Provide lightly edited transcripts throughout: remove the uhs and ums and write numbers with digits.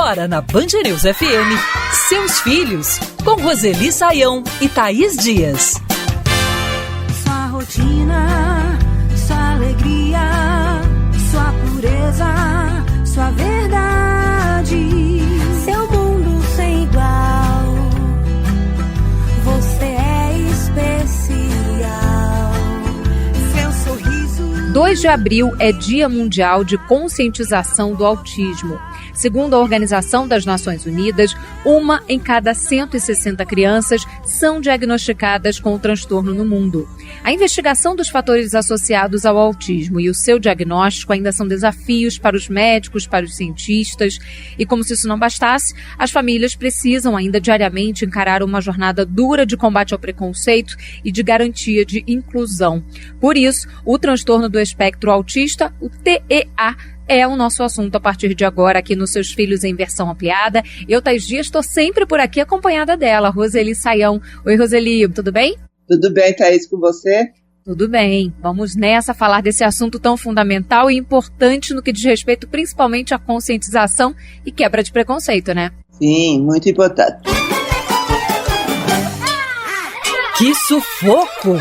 Agora na Band News FM, Seus Filhos, com Roseli Saião e Thaís Dias. Sua rotina, sua alegria, sua pureza, sua verdade, seu mundo sem igual, você é especial, seu sorriso... 2 de abril é Dia Mundial de Conscientização do Autismo. Segundo a Organização das Nações Unidas, 1 em cada 160 crianças são diagnosticadas com o transtorno no mundo. A investigação dos fatores associados ao autismo e o seu diagnóstico ainda são desafios para os médicos, para os cientistas. E como se isso não bastasse, as famílias precisam ainda diariamente encarar uma jornada dura de combate ao preconceito e de garantia de inclusão. Por isso, o transtorno do espectro autista, o TEA, é o nosso assunto a partir de agora aqui nos Seus Filhos em versão ampliada. Eu, Thaís Dias, estou sempre por aqui acompanhada dela, Roseli Saião. Oi, Roseli, tudo bem? Tudo bem, Thaís, com você? Tudo bem. Vamos nessa falar desse assunto tão fundamental e importante no que diz respeito principalmente à conscientização e quebra de preconceito, né? Sim, muito importante. Que sufoco!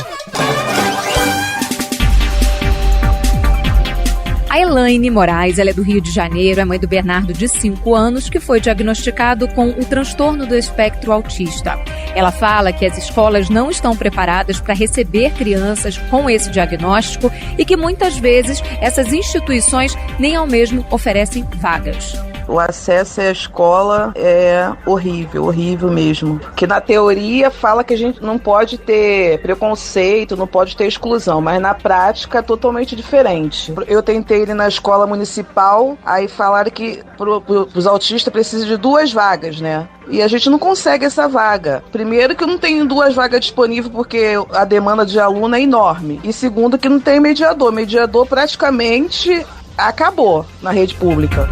A Elaine Moraes, ela é do Rio de Janeiro, é mãe do Bernardo, de 5 anos, que foi diagnosticado com o transtorno do espectro autista. Ela fala que as escolas não estão preparadas para receber crianças com esse diagnóstico e que muitas vezes essas instituições nem ao mesmo oferecem vagas. O acesso à escola é horrível, horrível mesmo. Que na teoria fala que a gente não pode ter preconceito, não pode ter exclusão, mas na prática é totalmente diferente. Eu tentei ir na escola municipal, aí falaram que os autistas precisam de 2 vagas, né? E a gente não consegue essa vaga. Primeiro que não tem 2 vagas disponíveis porque a demanda de aluno é enorme. E segundo que não tem mediador. Mediador praticamente acabou na rede pública.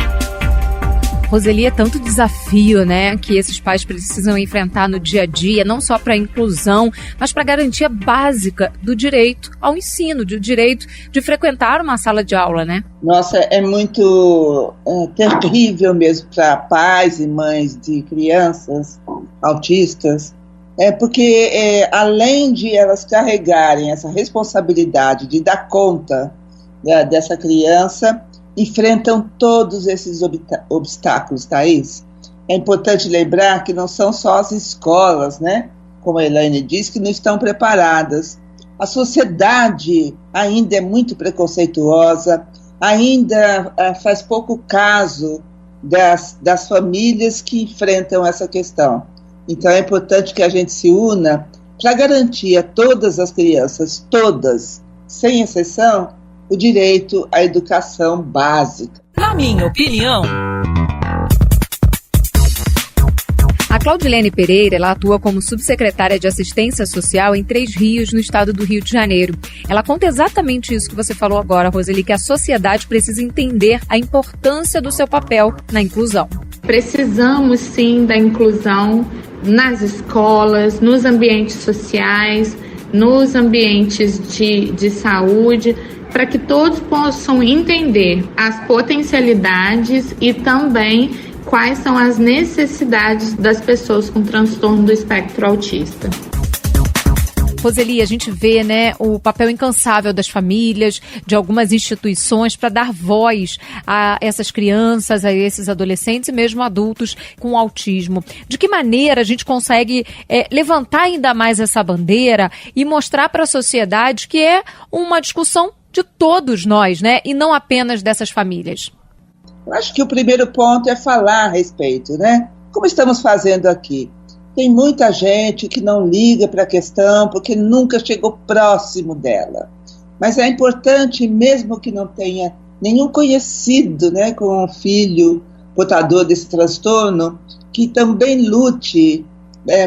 Roseli, é tanto desafio, né, que esses pais precisam enfrentar no dia a dia, não só para a inclusão, mas para a garantia básica do direito ao ensino, do direito de frequentar uma sala de aula, né? Nossa, é muito terrível mesmo para pais e mães de crianças autistas, porque além de elas carregarem essa responsabilidade de dar conta dessa criança, enfrentam todos esses obstáculos, Thaís. É importante lembrar que não são só as escolas, né, como a Elaine disse, que não estão preparadas. A sociedade ainda é muito preconceituosa, ainda faz pouco caso das famílias que enfrentam essa questão. Então é importante que a gente se una para garantir a todas as crianças, todas, sem exceção, o direito à educação básica. Na minha opinião... A Claudilene Pereira, ela atua como subsecretária de Assistência Social em 3 Rios, no estado do Rio de Janeiro. Ela conta exatamente isso que você falou agora, Roseli, que a sociedade precisa entender a importância do seu papel na inclusão. Precisamos, sim, da inclusão nas escolas, nos ambientes sociais, nos ambientes de saúde, para que todos possam entender as potencialidades e também quais são as necessidades das pessoas com transtorno do espectro autista. Roseli, a gente vê, né, o papel incansável das famílias, de algumas instituições para dar voz a essas crianças, a esses adolescentes e mesmo adultos com autismo. De que maneira a gente consegue levantar ainda mais essa bandeira e mostrar para a sociedade que é uma discussão de todos nós, né, e não apenas dessas famílias? Eu acho que o primeiro ponto é falar a respeito, né? Como estamos fazendo aqui. Tem muita gente que não liga para a questão porque nunca chegou próximo dela. Mas é importante, mesmo que não tenha nenhum conhecido, né, com um filho portador desse transtorno, que também lute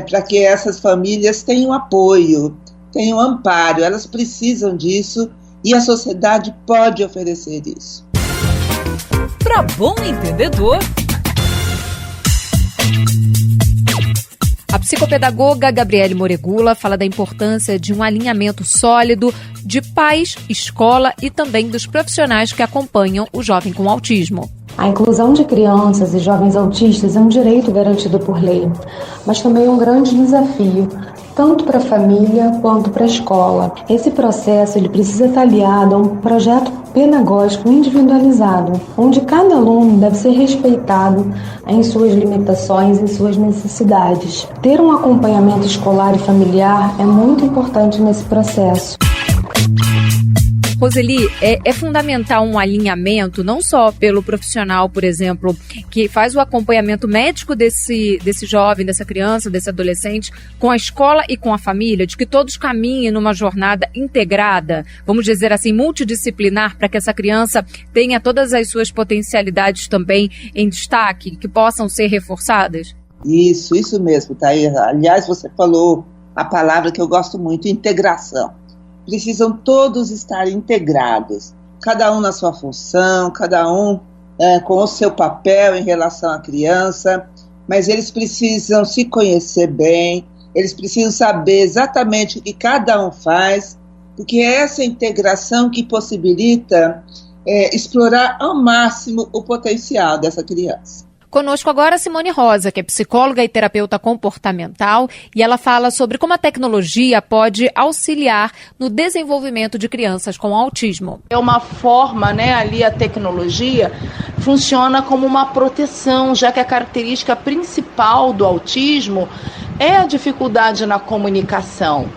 para que essas famílias tenham apoio, tenham amparo. Elas precisam disso e a sociedade pode oferecer isso. Para bom entendedor... A psicopedagoga Gabriele Moregula fala da importância de um alinhamento sólido de pais, escola e também dos profissionais que acompanham o jovem com autismo. A inclusão de crianças e jovens autistas é um direito garantido por lei, mas também é um grande desafio, tanto para a família quanto para a escola. Esse processo ele precisa estar aliado a um projeto pedagógico individualizado, onde cada aluno deve ser respeitado em suas limitações e suas necessidades. Ter um acompanhamento escolar e familiar é muito importante nesse processo. Roseli, é fundamental um alinhamento, não só pelo profissional, por exemplo, que faz o acompanhamento médico desse jovem, dessa criança, desse adolescente, com a escola e com a família, de que todos caminhem numa jornada integrada, vamos dizer assim, multidisciplinar, para que essa criança tenha todas as suas potencialidades também em destaque, que possam ser reforçadas? Isso mesmo, Thaís. Aliás, você falou a palavra que eu gosto muito, integração. Precisam todos estar integrados, cada um na sua função, cada um com o seu papel em relação à criança, mas eles precisam se conhecer bem, eles precisam saber exatamente o que cada um faz, porque é essa integração que possibilita explorar ao máximo o potencial dessa criança. Conosco agora a Simone Rosa, que é psicóloga e terapeuta comportamental, e ela fala sobre como a tecnologia pode auxiliar no desenvolvimento de crianças com autismo. É uma forma, ali a tecnologia funciona como uma proteção, já que a característica principal do autismo é a dificuldade na comunicação.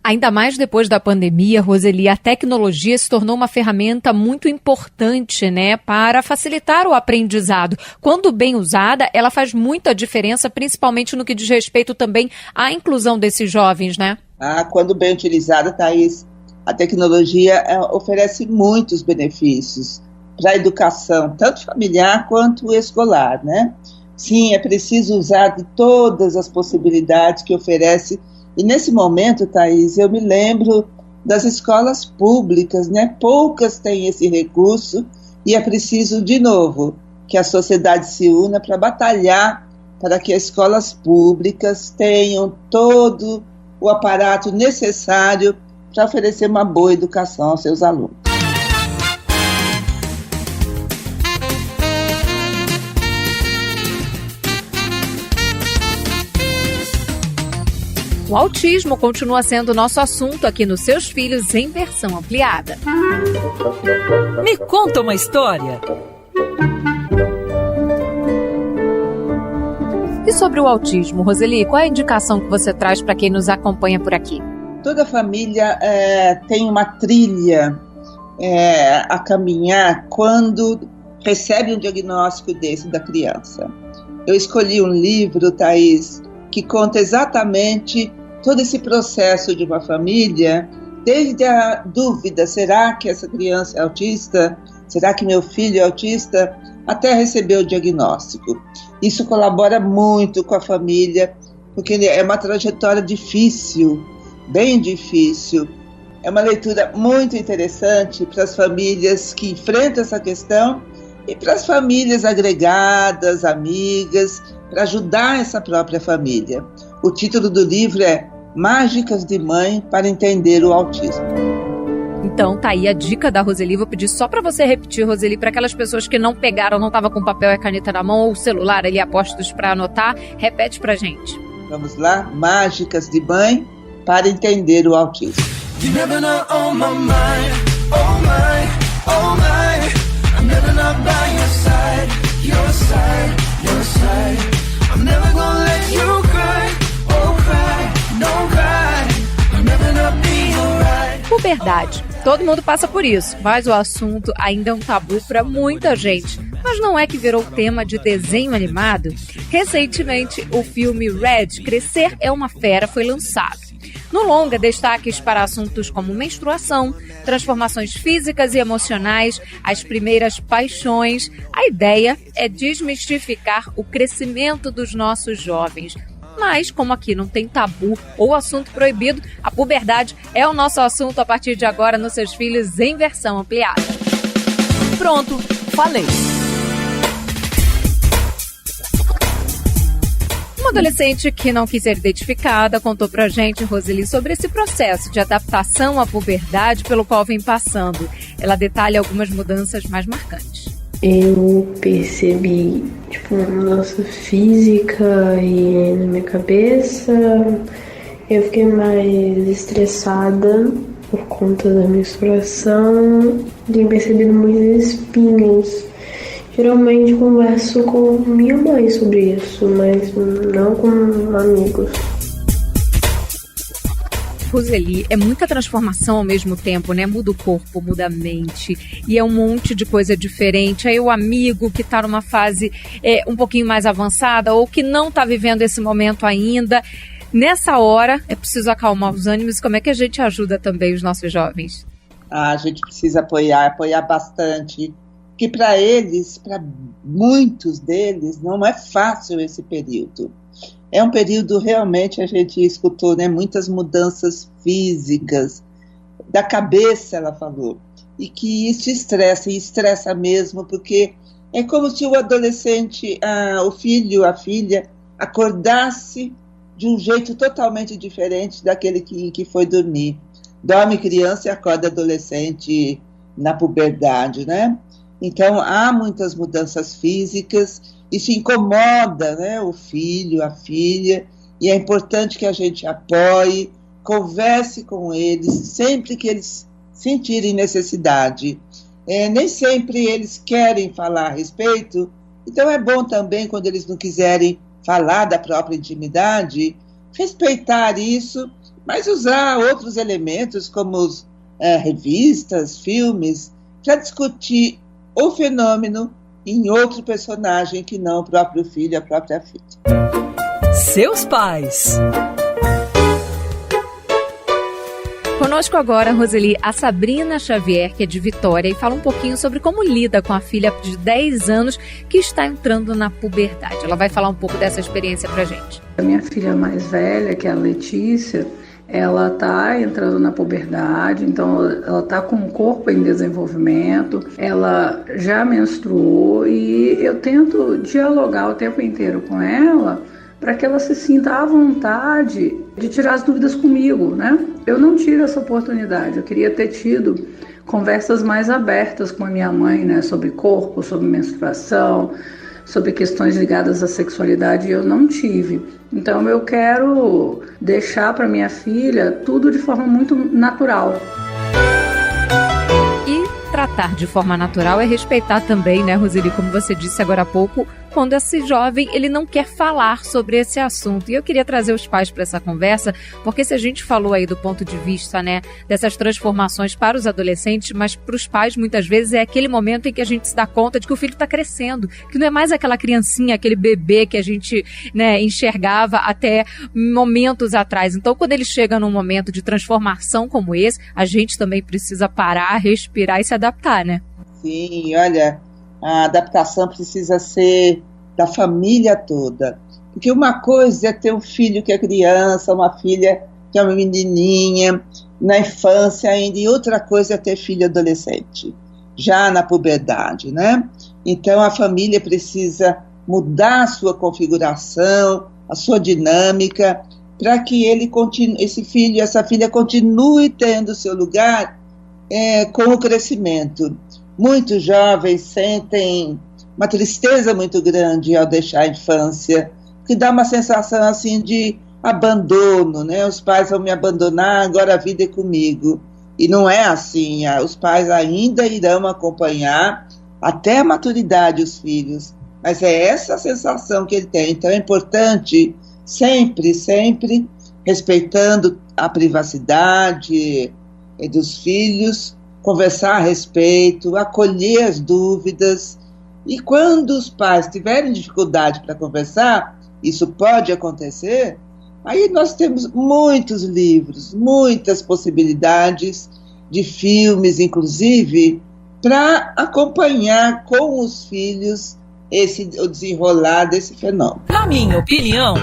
Ainda mais depois da pandemia, Roseli, a tecnologia se tornou uma ferramenta muito importante, para facilitar o aprendizado. Quando bem usada, ela faz muita diferença, principalmente no que diz respeito também à inclusão desses jovens, Quando bem utilizada, Thaís, a tecnologia oferece muitos benefícios para a educação, tanto familiar quanto escolar, Sim, é preciso usar de todas as possibilidades que oferece. E nesse momento, Thaís, eu me lembro das escolas públicas, Poucas têm esse recurso e é preciso, de novo, que a sociedade se una para batalhar para que as escolas públicas tenham todo o aparato necessário para oferecer uma boa educação aos seus alunos. O autismo continua sendo nosso assunto aqui nos Seus Filhos em versão ampliada. Me conta uma história. E sobre o autismo, Roseli, qual é a indicação que você traz para quem nos acompanha por aqui? Toda família tem uma trilha a caminhar quando recebe um diagnóstico desse da criança. Eu escolhi um livro, Thaís, que conta exatamente todo esse processo de uma família, desde a dúvida, será que essa criança é autista? Será que meu filho é autista? Até receber o diagnóstico. Isso colabora muito com a família, porque é uma trajetória difícil, bem difícil. É uma leitura muito interessante para as famílias que enfrentam essa questão e para as famílias agregadas, amigas, para ajudar essa própria família. O título do livro é Mágicas de Mãe para Entender o Autismo. Então tá aí a dica da Roseli. Vou pedir só para você repetir, Roseli, para aquelas pessoas que não pegaram, não estavam com papel e caneta na mão ou o celular ali apostos para anotar. Repete pra gente. Vamos lá? Mágicas de Mãe para Entender o Autismo. You never know, oh my mind, oh my, oh my. I'm never not by your side, your side, your side. I'm never gonna let you cry, oh cry, no cry. I'm never not be alright. Puberdade. Todo mundo passa por isso, mas o assunto ainda é um tabu para muita gente. Mas não é que virou tema de desenho animado? Recentemente, o filme Red, Crescer é uma Fera, foi lançado. No longa, destaques para assuntos como menstruação, transformações físicas e emocionais, as primeiras paixões. A ideia é desmistificar o crescimento dos nossos jovens. Mas, como aqui não tem tabu ou assunto proibido, a puberdade é o nosso assunto a partir de agora nos Seus Filhos em versão ampliada. Pronto, falei. Uma adolescente que não quis ser identificada contou pra gente, Roseli, sobre esse processo de adaptação à puberdade pelo qual vem passando. Ela detalha algumas mudanças mais marcantes. eu percebi uma mudança física e na minha cabeça. Eu fiquei mais estressada por conta da menstruação. Tenho percebido muitos espinhos. Geralmente converso com minha mãe sobre isso, mas não com amigos. Roseli, é muita transformação ao mesmo tempo, né? Muda o corpo, muda a mente, e é um monte de coisa diferente. Aí o amigo que está numa fase um pouquinho mais avançada ou que não está vivendo esse momento ainda. Nessa hora, é preciso acalmar os ânimos. Como é que a gente ajuda também os nossos jovens? A gente precisa apoiar bastante, que para eles, para muitos deles, não é fácil esse período. É um período realmente, a gente escutou, né, muitas mudanças físicas, da cabeça, ela falou, e que isso estressa mesmo, porque é como se o adolescente, o filho, a filha, acordasse de um jeito totalmente diferente daquele que foi dormir. Dorme criança e acorda adolescente na puberdade, né? Então, há muitas mudanças físicas, isso incomoda, né, o filho, a filha, e é importante que a gente apoie, converse com eles, sempre que eles sentirem necessidade. Nem sempre eles querem falar a respeito, então é bom também, quando eles não quiserem falar da própria intimidade, respeitar isso, mas usar outros elementos, como revistas, filmes, para discutir o fenômeno em outro personagem que não o próprio filho, a própria filha. Seus pais. Conosco agora, Roseli, a Sabrina Xavier, que é de Vitória, e fala um pouquinho sobre como lida com a filha de 10 anos que está entrando na puberdade. Ela vai falar um pouco dessa experiência pra gente. A minha filha mais velha, que é a Letícia, ela está entrando na puberdade, então ela está com o corpo em desenvolvimento, ela já menstruou e eu tento dialogar o tempo inteiro com ela para que ela se sinta à vontade de tirar as dúvidas comigo, né? Eu não tiro essa oportunidade, eu queria ter tido conversas mais abertas com a minha mãe, né, sobre corpo, sobre menstruação, sobre questões ligadas à sexualidade, e eu não tive. Então eu quero deixar para minha filha tudo de forma muito natural. E tratar de forma natural é respeitar também, né, Roseli, como você disse agora há pouco, quando esse jovem ele não quer falar sobre esse assunto. E eu queria trazer os pais para essa conversa, porque se a gente falou aí do ponto de vista, né, dessas transformações para os adolescentes, mas para os pais muitas vezes é aquele momento em que a gente se dá conta de que o filho está crescendo, que não é mais aquela criancinha, aquele bebê que a gente, né, enxergava até momentos atrás. Então, quando ele chega num momento de transformação como esse, a gente também precisa parar, respirar e se adaptar, né? Sim, olha, a adaptação precisa ser da família toda. Porque uma coisa é ter um filho que é criança, uma filha que é uma menininha, na infância ainda, e outra coisa é ter filho adolescente, já na puberdade, né? Então a família precisa mudar a sua configuração, a sua dinâmica, para que ele continue, esse filho, essa filha continue tendo seu lugar com o crescimento. Muitos jovens sentem uma tristeza muito grande ao deixar a infância, que dá uma sensação assim de abandono, né? Os pais vão me abandonar, agora a vida é comigo. E não é assim, os pais ainda irão acompanhar até a maturidade os filhos, mas é essa a sensação que ele tem. Então é importante sempre respeitando a privacidade dos filhos, conversar a respeito, acolher as dúvidas, e quando os pais tiverem dificuldade para conversar, isso pode acontecer, aí nós temos muitos livros, muitas possibilidades de filmes, inclusive, para acompanhar com os filhos o desenrolar desse fenômeno. Na minha opinião...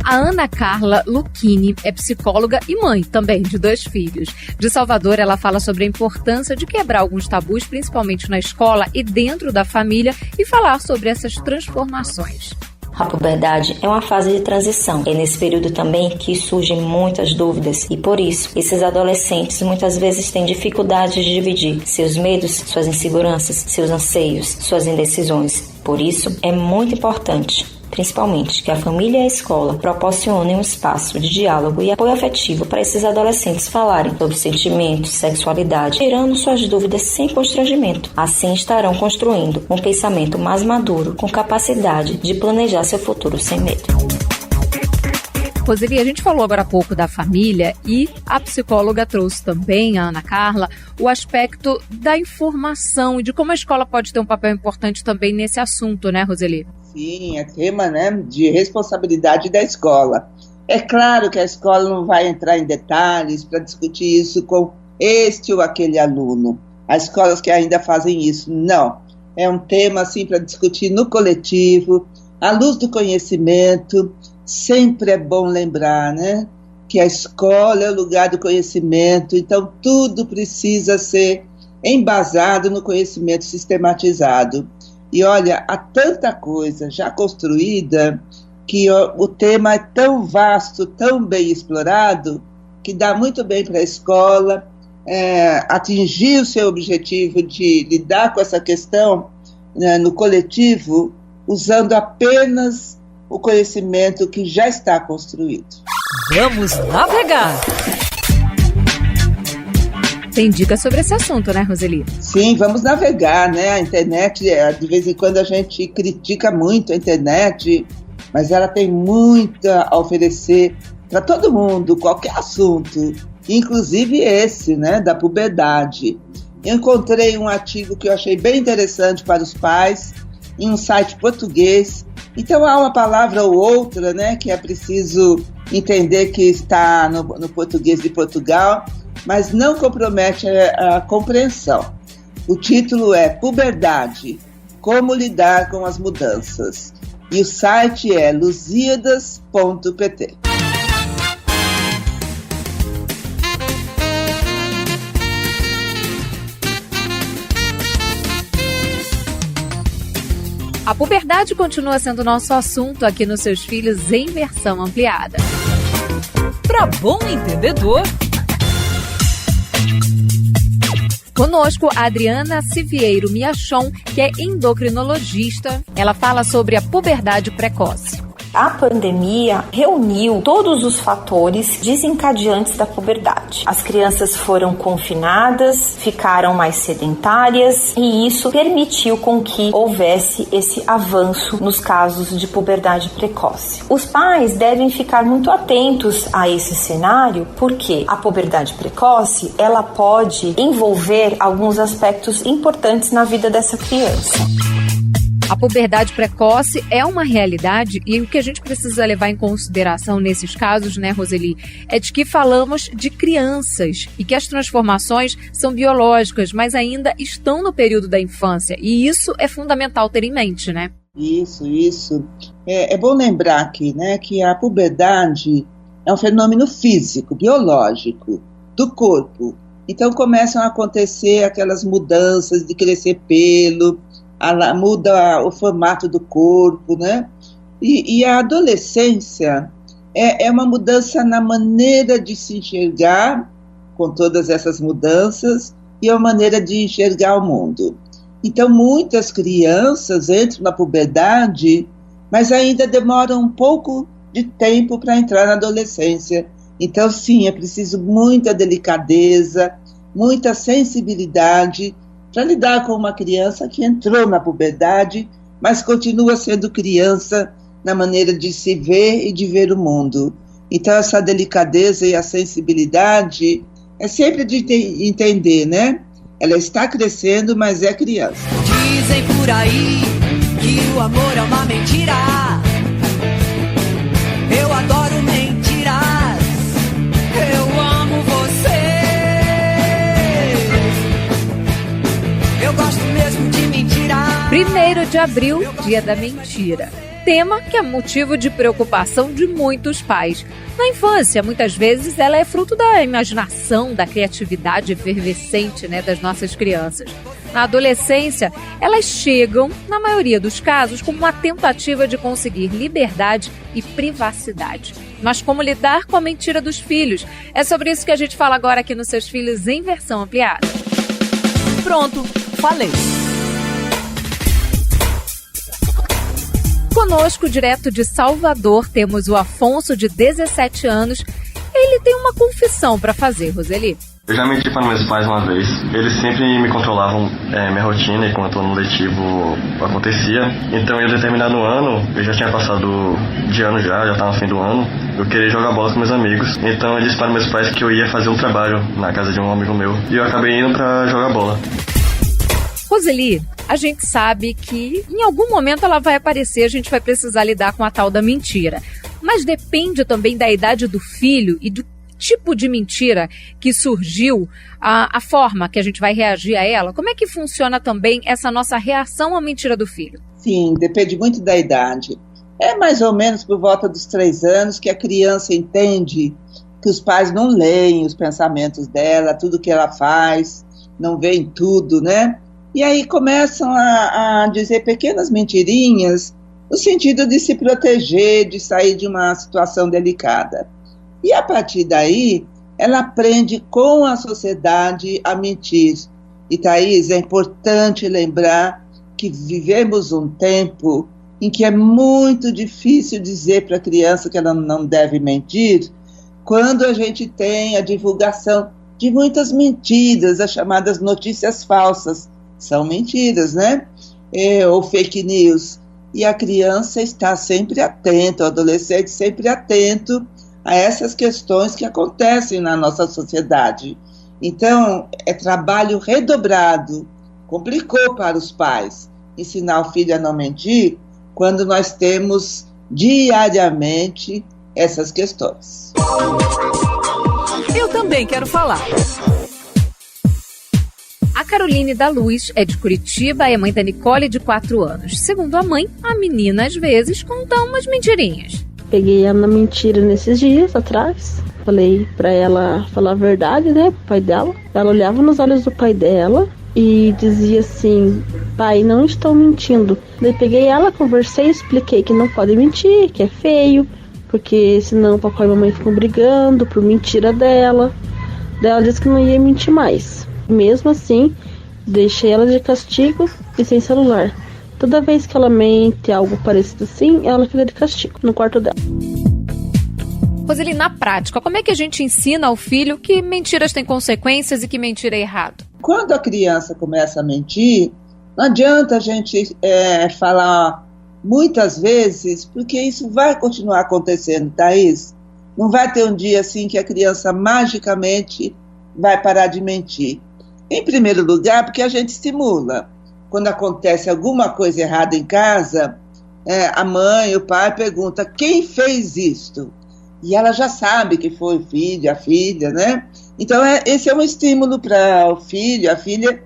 A Ana Carla Lucchini é psicóloga e mãe também de 2 filhos. De Salvador, ela fala sobre a importância de quebrar alguns tabus, principalmente na escola e dentro da família, e falar sobre essas transformações. A puberdade é uma fase de transição. É nesse período também que surgem muitas dúvidas e, por isso, esses adolescentes muitas vezes têm dificuldade de dividir seus medos, suas inseguranças, seus anseios, suas indecisões. Por isso, é muito importante, principalmente, que a família e a escola proporcionem um espaço de diálogo e apoio afetivo para esses adolescentes falarem sobre sentimentos, sexualidade, tirando suas dúvidas sem constrangimento. Assim estarão construindo um pensamento mais maduro, com capacidade de planejar seu futuro sem medo. Roseli, a gente falou agora há pouco da família e a psicóloga trouxe também, a Ana Carla, o aspecto da informação e de como a escola pode ter um papel importante também nesse assunto, né, Roseli? Sim, é tema, né, de responsabilidade da escola. É claro que a escola não vai entrar em detalhes para discutir isso com este ou aquele aluno. Há escolas que ainda fazem isso. Não. É um tema assim, para discutir no coletivo, à luz do conhecimento. Sempre é bom lembrar, né, que a escola é o lugar do conhecimento, então tudo precisa ser embasado no conhecimento sistematizado. E olha, há tanta coisa já construída que o tema é tão vasto, tão bem explorado, que dá muito bem para a escola atingir o seu objetivo de lidar com essa questão, né, no coletivo, usando apenas o conhecimento que já está construído. Vamos navegar! Tem dicas sobre esse assunto, né, Roseli? Sim, vamos navegar, né? A internet, de vez em quando a gente critica muito a internet, mas ela tem muito a oferecer para todo mundo, qualquer assunto, inclusive esse, né, da puberdade. Eu encontrei um artigo que eu achei bem interessante para os pais, em um site português. Então há uma palavra ou outra, né, que é preciso entender que está no português de Portugal, mas não compromete a compreensão. O título é Puberdade, como lidar com as mudanças. E o site é lusíadas.pt. A puberdade continua sendo nosso assunto aqui nos Seus Filhos em versão ampliada. Para bom entendedor. Conosco, a Adriana Civieiro Miachon, que é endocrinologista. Ela fala sobre a puberdade precoce. A pandemia reuniu todos os fatores desencadeantes da puberdade. As crianças foram confinadas, ficaram mais sedentárias e isso permitiu com que houvesse esse avanço nos casos de puberdade precoce. Os pais devem ficar muito atentos a esse cenário porque a puberdade precoce, ela pode envolver alguns aspectos importantes na vida dessa criança. A puberdade precoce é uma realidade e o que a gente precisa levar em consideração nesses casos, né, Roseli, é de que falamos de crianças e que as transformações são biológicas, mas ainda estão no período da infância e isso é fundamental ter em mente, né? Isso. É bom lembrar aqui, né, que a puberdade é um fenômeno físico, biológico, do corpo. Então começam a acontecer aquelas mudanças de crescer pelo, muda o formato do corpo, né? E a adolescência é uma mudança na maneira de se enxergar, com todas essas mudanças, e a maneira de enxergar o mundo. Então, muitas crianças entram na puberdade, mas ainda demoram um pouco de tempo para entrar na adolescência. Então, sim, é preciso muita delicadeza, muita sensibilidade para lidar com uma criança que entrou na puberdade, mas continua sendo criança na maneira de se ver e de ver o mundo. Então, essa delicadeza e a sensibilidade é sempre de entender, né? Ela está crescendo, mas é criança. Dizem por aí que o amor é uma mentira. Eu adoro mentiras. Eu amo você. Eu gosto mesmo de mentiras. 1º de abril, dia da mentira. tema que é motivo de preocupação de muitos pais. Na infância, muitas vezes, ela é fruto da imaginação, da criatividade efervescente, das nossas crianças. Na adolescência, elas chegam, na maioria dos casos, como uma tentativa de conseguir liberdade e privacidade. Mas como lidar com a mentira dos filhos? É sobre isso que a gente fala agora aqui nos Seus Filhos em versão ampliada. Pronto, falei. Conosco, direto de Salvador, temos o Afonso, de 17 anos. Ele tem uma confissão para fazer, Roseli. Eu já menti para meus pais uma vez. Eles sempre me controlavam minha rotina enquanto o ano letivo acontecia. Então, em um determinado ano, eu já tinha passado de ano já estava no fim do ano, eu queria jogar bola com meus amigos. Então, eu disse para meus pais que eu ia fazer um trabalho na casa de um amigo meu. E eu acabei indo para jogar bola. Roseli, a gente sabe que em algum momento ela vai aparecer, a gente vai precisar lidar com a tal da mentira. Mas depende também da idade do filho e do tipo de mentira que surgiu, a forma que a gente vai reagir a ela. Como é que funciona também essa nossa reação à mentira do filho? Sim, depende muito da idade. É mais ou menos por volta dos 3 anos que a criança entende que os pais não leem os pensamentos dela, tudo que ela faz, não veem tudo, né? E aí começam a dizer pequenas mentirinhas no sentido de se proteger, de sair de uma situação delicada. E a partir daí, ela aprende com a sociedade a mentir. E, Thaís, é importante lembrar que vivemos um tempo em que é muito difícil dizer para a criança que ela não deve mentir, quando a gente tem a divulgação de muitas mentiras, as chamadas notícias falsas. São mentiras, né? Ou fake news. E a criança está sempre atenta, o adolescente sempre atento a essas questões que acontecem na nossa sociedade. Então, é trabalho redobrado. Complicou para os pais ensinar o filho a não mentir quando nós temos diariamente essas questões. Eu também quero falar. A Caroline da Luz é de Curitiba e é mãe da Nicole, de 4 anos. Segundo a mãe, a menina às vezes conta umas mentirinhas. Peguei ela na mentira nesses dias atrás. Falei pra ela falar a verdade, né, pro pai dela. Ela olhava nos olhos do pai dela e dizia assim: pai, não estou mentindo. Daí peguei ela, conversei, expliquei que não pode mentir, que é feio, porque senão o papai e a mamãe ficam brigando por mentira dela. Daí ela disse que não ia mentir mais. Mesmo assim, deixei ela de castigo e sem celular. Toda vez que ela mente algo parecido assim, ela fica de castigo no quarto dela. Roseli, na prática, como é que a gente ensina ao filho que mentiras têm consequências e que mentira é errado? Quando a criança começa a mentir, não adianta a gente falar muitas vezes, porque isso vai continuar acontecendo, Thaís. Não vai ter um dia assim que a criança magicamente vai parar de mentir. Em primeiro lugar, porque a gente estimula. Quando acontece alguma coisa errada em casa, a mãe, o pai pergunta: quem fez isto? E ela já sabe que foi o filho, a filha, né? Então, esse é um estímulo para o filho, a filha,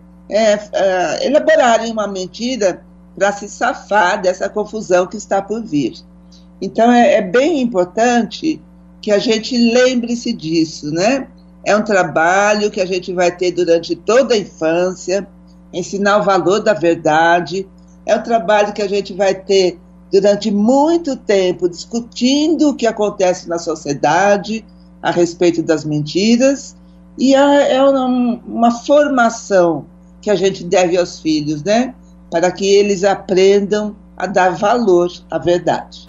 elaborarem uma mentira para se safar dessa confusão que está por vir. Então, é bem importante que a gente lembre-se disso, né? É um trabalho que a gente vai ter durante toda a infância, ensinar o valor da verdade. É um trabalho que a gente vai ter durante muito tempo, discutindo o que acontece na sociedade a respeito das mentiras. E é uma formação que a gente deve aos filhos, né? Para que eles aprendam a dar valor à verdade.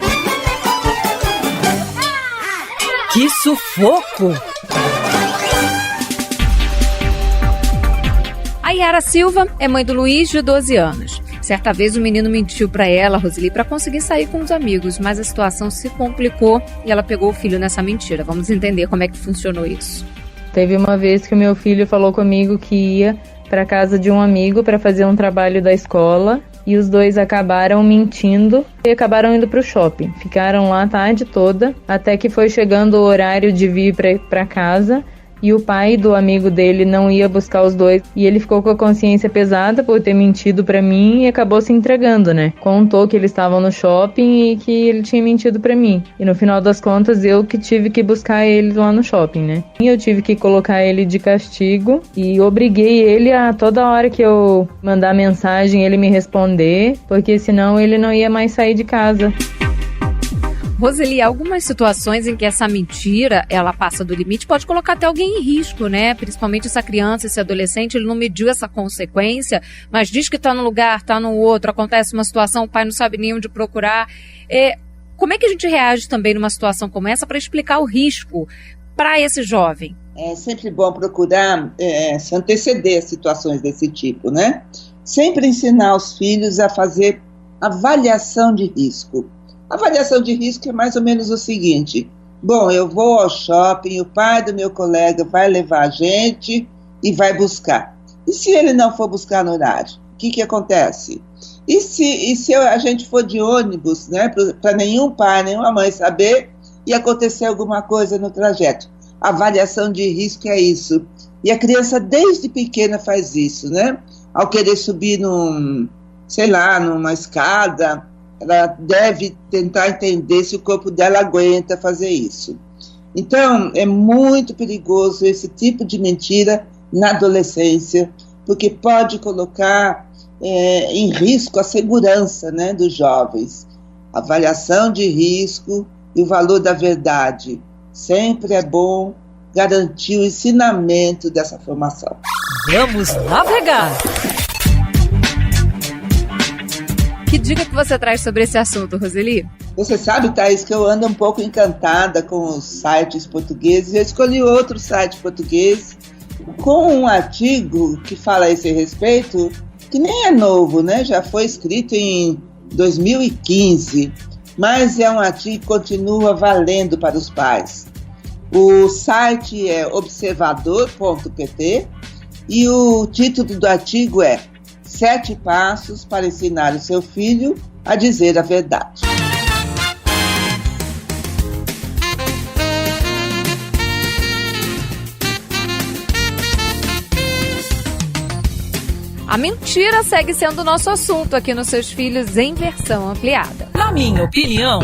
Que sufoco! A Yara Silva é mãe do Luiz, de 12 anos. Certa vez o menino mentiu para ela, Roseli, para conseguir sair com os amigos, mas a situação se complicou e ela pegou o filho nessa mentira. Vamos entender como é que funcionou isso. Teve uma vez que o meu filho falou comigo que ia para casa de um amigo para fazer um trabalho da escola e os dois acabaram mentindo e acabaram indo para o shopping. Ficaram lá a tarde toda, até que foi chegando o horário de vir para casa e o pai do amigo dele não ia buscar os dois, e ele ficou com a consciência pesada por ter mentido pra mim e acabou se entregando, né? Contou que eles estavam no shopping e que ele tinha mentido pra mim. E no final das contas, eu que tive que buscar ele lá no shopping, né? E eu tive que colocar ele de castigo e obriguei ele a toda hora que eu mandar mensagem ele me responder, porque senão ele não ia mais sair de casa. Roseli, algumas situações em que essa mentira, ela passa do limite, pode colocar até alguém em risco, né? Principalmente essa criança, esse adolescente, ele não mediu essa consequência, mas diz que está num lugar, está no outro, acontece uma situação, o pai não sabe nem onde procurar. Como é que a gente reage também numa situação como essa para explicar o risco para esse jovem? É sempre bom procurar se anteceder a situações desse tipo, né? Sempre ensinar os filhos a fazer avaliação de risco. A avaliação de risco é mais ou menos o seguinte: bom, eu vou ao shopping, o pai do meu colega vai levar a gente e vai buscar. E se ele não for buscar no horário, o que acontece? E se a gente for de ônibus, né, para nenhum pai, nenhuma mãe saber e acontecer alguma coisa no trajeto? A avaliação de risco é isso. E a criança desde pequena faz isso, né? Ao querer subir numa escada, ela deve tentar entender se o corpo dela aguenta fazer isso. Então, é muito perigoso esse tipo de mentira na adolescência, porque pode colocar em risco a segurança, né, dos jovens. Avaliação de risco e o valor da verdade. Sempre é bom garantir o ensinamento dessa formação. Vamos navegar! Que dica que você traz sobre esse assunto, Roseli? Você sabe, Thaís, que eu ando um pouco encantada com os sites portugueses. Eu escolhi outro site português com um artigo que fala a esse respeito, que nem é novo, né? Já foi escrito em 2015, mas é um artigo que continua valendo para os pais. O site é observador.pt e o título do artigo é 7 passos para ensinar o seu filho a dizer a verdade. A mentira segue sendo o nosso assunto aqui nos Seus Filhos em versão ampliada. Na minha opinião...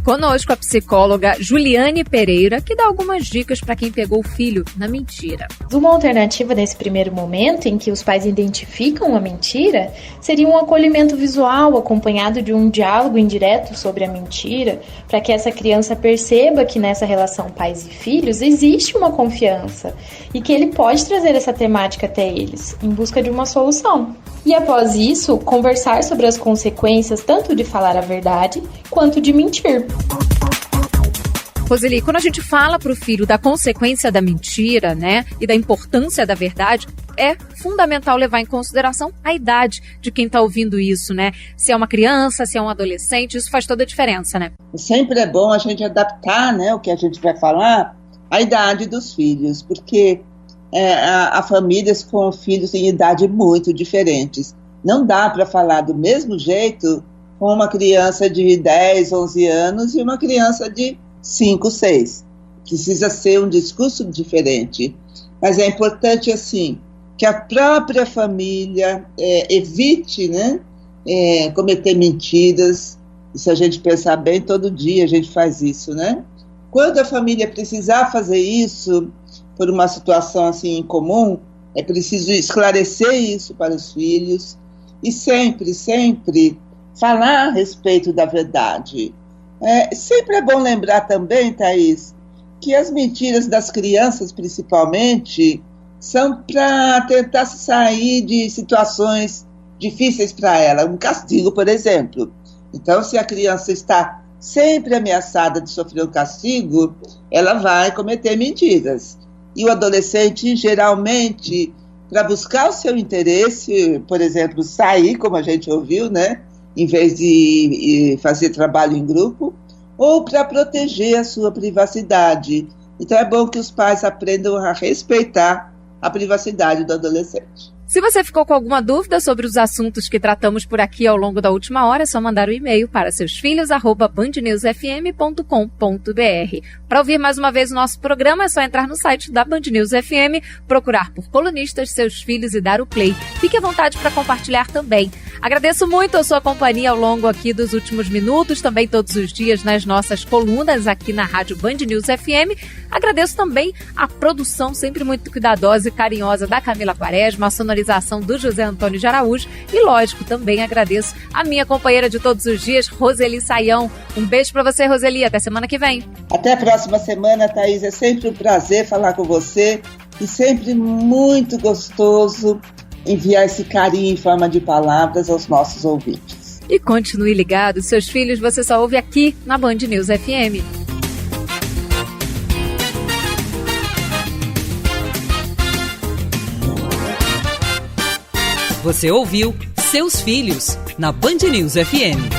Conosco a psicóloga Juliane Pereira, que dá algumas dicas para quem pegou o filho na mentira. Uma alternativa nesse primeiro momento, em que os pais identificam a mentira, seria um acolhimento visual acompanhado de um diálogo indireto sobre a mentira, para que essa criança perceba que nessa relação pais e filhos existe uma confiança e que ele pode trazer essa temática até eles, em busca de uma solução. E após isso, conversar sobre as consequências tanto de falar a verdade quanto de mentir. Roseli, quando a gente fala para o filho da consequência da mentira, né, e da importância da verdade, é fundamental levar em consideração a idade de quem está ouvindo isso, né? Se é uma criança, se é um adolescente, isso faz toda a diferença, né? Sempre é bom a gente adaptar, né, o que a gente vai falar à idade dos filhos, porque há famílias com filhos em idade muito diferentes. Não dá para falar do mesmo jeito com uma criança de 10, 11 anos e uma criança de 5, 6. Precisa ser um discurso diferente. Mas é importante, assim, que a própria família evite, né, cometer mentiras. E se a gente pensar bem, todo dia a gente faz isso, né? Quando a família precisar fazer isso, por uma situação assim incomum, é preciso esclarecer isso para os filhos e sempre, sempre falar a respeito da verdade. Sempre é bom lembrar também, Thaís, que as mentiras das crianças, principalmente, são para tentar sair de situações difíceis para ela, um castigo, por exemplo. Então, se a criança está sempre ameaçada de sofrer um castigo, ela vai cometer mentiras. E o adolescente, geralmente, para buscar o seu interesse, por exemplo, sair, como a gente ouviu, né, em vez de fazer trabalho em grupo, ou para proteger a sua privacidade. Então é bom que os pais aprendam a respeitar a privacidade do adolescente. Se você ficou com alguma dúvida sobre os assuntos que tratamos por aqui ao longo da última hora, é só mandar um e-mail para seusfilhos@bandnewsfm.com.br. Para ouvir mais uma vez o nosso programa, é só entrar no site da Band News FM, procurar por Colunistas Seus Filhos e dar o play. Fique à vontade para compartilhar também. Agradeço muito a sua companhia ao longo aqui dos últimos minutos, também todos os dias nas nossas colunas aqui na Rádio Band News FM. Agradeço também a produção sempre muito cuidadosa e carinhosa da Camila Quaresma, a sonorização do José Antônio de Araújo e, lógico, também agradeço a minha companheira de todos os dias, Roseli Saião. Um beijo para você, Roseli. Até semana que vem. Até a próxima semana, Thaís. É sempre um prazer falar com você e sempre muito gostoso enviar esse carinho em forma de palavras aos nossos ouvintes. E continue ligado. Seus filhos você só ouve aqui na Band News FM. Você ouviu Seus Filhos, na Band News FM.